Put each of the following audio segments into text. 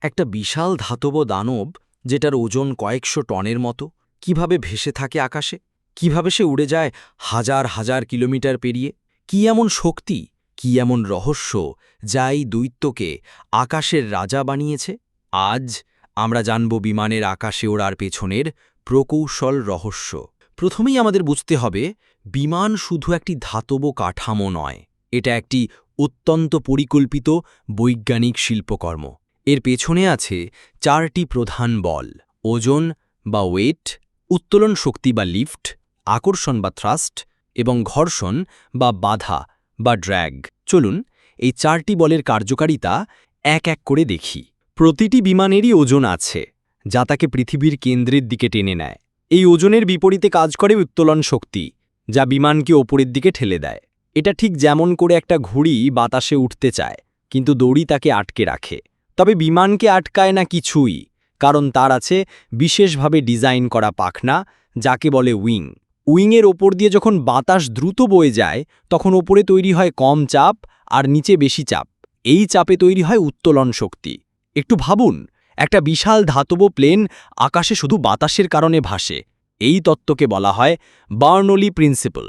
একটা বিশাল ধাতব দানব যেটার ওজন কয়েকশো টনের মতো কিভাবে ভেসে থাকে আকাশে, কিভাবে সে উড়ে যায় হাজার হাজার কিলোমিটার পেরিয়ে, কি এমন শক্তি, কি এমন রহস্য যা এই দৈত্যকে আকাশের রাজা বানিয়েছে। আজ আমরা জানব বিমানের আকাশে ওড়ার পেছনের প্রকৌশল রহস্য। প্রথমেই আমাদের বুঝতে হবে, বিমান শুধু একটি ধাতব কাঠামো নয়, এটা একটি অত্যন্ত পরিকল্পিত বৈজ্ঞানিক শিল্পকর্ম। এর পেছনে আছে চারটি প্রধান বল: ওজন বা ওয়েট, উত্তোলন শক্তি বা লিফট, আকর্ষণ বা থ্রাস্ট এবং ঘর্ষণ বা বাধা বা ড্র্যাগ। চলুন এই চারটি বলের কার্যকারিতা এক এক করে দেখি। প্রতিটি বিমানেরই ওজন আছে, যা তাকে পৃথিবীর কেন্দ্রের দিকে টেনে নেয়। এই ওজনের বিপরীতে কাজ করে উত্তোলন শক্তি, যা বিমানকে ওপরের দিকে ঠেলে দেয়। এটা ঠিক যেমন করে একটা ঘুড়ি বাতাসে উঠতে চায়, কিন্তু দড়ি তাকে আটকে রাখে। তবে বিমানকে আটকায় না কিছুই, কারণ তার আছে বিশেষভাবে ডিজাইন করা পাখনা, যাকে বলে উইং। উইংয়ের ওপর দিয়ে যখন বাতাস দ্রুত বয়ে যায়, তখন ওপরে তৈরি হয় কম চাপ আর নিচে বেশি চাপ। এই চাপে তৈরি হয় উত্তোলন শক্তি। একটু ভাবুন, একটা বিশাল ধাতব প্লেন আকাশে শুধু বাতাসের কারণে ভাসে। এই তত্ত্বকে বলা হয় বার্নৌলি প্রিন্সিপল।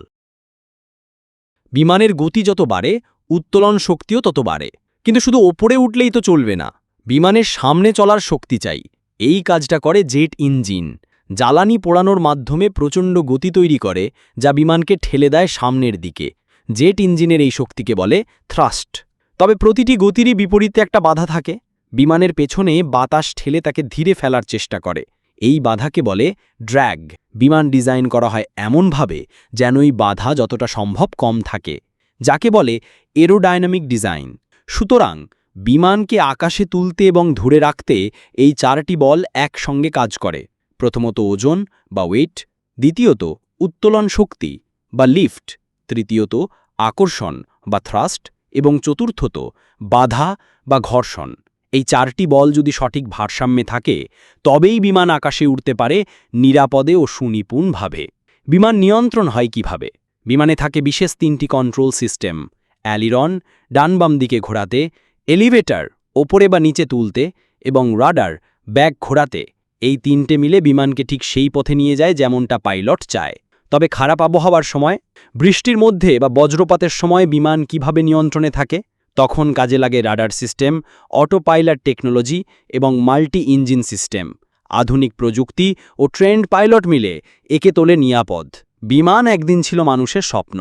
বিমানের গতি যত বাড়ে, উত্তোলন শক্তিও তত বাড়ে। কিন্তু শুধু ওপরে উঠলেই তো চলবে না, বিমানের সামনে চলার শক্তি চাই। এই কাজটা করে জেট ইঞ্জিন। জ্বালানি পোড়ানোর মাধ্যমে প্রচণ্ড গতি তৈরি করে, যা বিমানকে ঠেলে দেয় সামনের দিকে। জেট ইঞ্জিনের এই শক্তিকে বলে থ্রাস্ট। তবে প্রতিটি গতিরই বিপরীতে একটা বাধা থাকে। বিমানের পেছনে বাতাস ঠেলে তাকে ধীরে ফেলার চেষ্টা করে। এই বাধাকে বলে ড্র্যাগ। বিমান ডিজাইন করা হয় এমনভাবে যেন এই বাধা যতটা সম্ভব কম থাকে, যাকে বলে এরোডাইনামিক ডিজাইন। সুতরাং বিমানকে আকাশে তুলতে এবং ধরে রাখতে এই চারটি বল একসঙ্গে কাজ করে। প্রথমত ওজন বা ওয়েট, দ্বিতীয়ত উত্তোলন শক্তি বা লিফট, তৃতীয়ত আকর্ষণ বা থ্রাস্ট এবং চতুর্থত বাধা বা ঘর্ষণ। এই চারটি বল যদি সঠিক ভারসাম্যে থাকে, তবেই বিমান আকাশে উঠতে পারে নিরাপদে ও সুনিপুণভাবে। বিমান নিয়ন্ত্রণ হয় কিভাবে? বিমানে থাকে বিশেষ তিনটি কন্ট্রোল সিস্টেম: অ্যালিরন, ডান বাম দিকে ঘোরাতে; এলিভেটর, ওপরে বা নিচে তুলতে; এবং রাডার, ব্যাগ ঘোরাতে। এই তিনটে মিলে বিমানকে ঠিক সেই পথে নিয়ে যায় যেমনটা পাইলট চায়। তবে খারাপ আবহাওয়ার সময়, বৃষ্টির মধ্যে বা বজ্রপাতের সময় বিমান কিভাবে নিয়ন্ত্রণে থাকে? তখন কাজে লাগে radar system, auto pilot technology এবং মাল্টি ইঞ্জিন সিস্টেম। আধুনিক প্রযুক্তি ও ট্রেন্ড পাইলট মিলে একে তোলে নিরাপদ। বিমান একদিন ছিল মানুষের স্বপ্ন,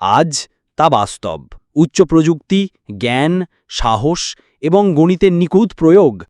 আজ তা বাস্তব। উচ্চ প্রযুক্তি, জ্ঞান, সাহস এবং গণিতের নিখুঁত প্রয়োগ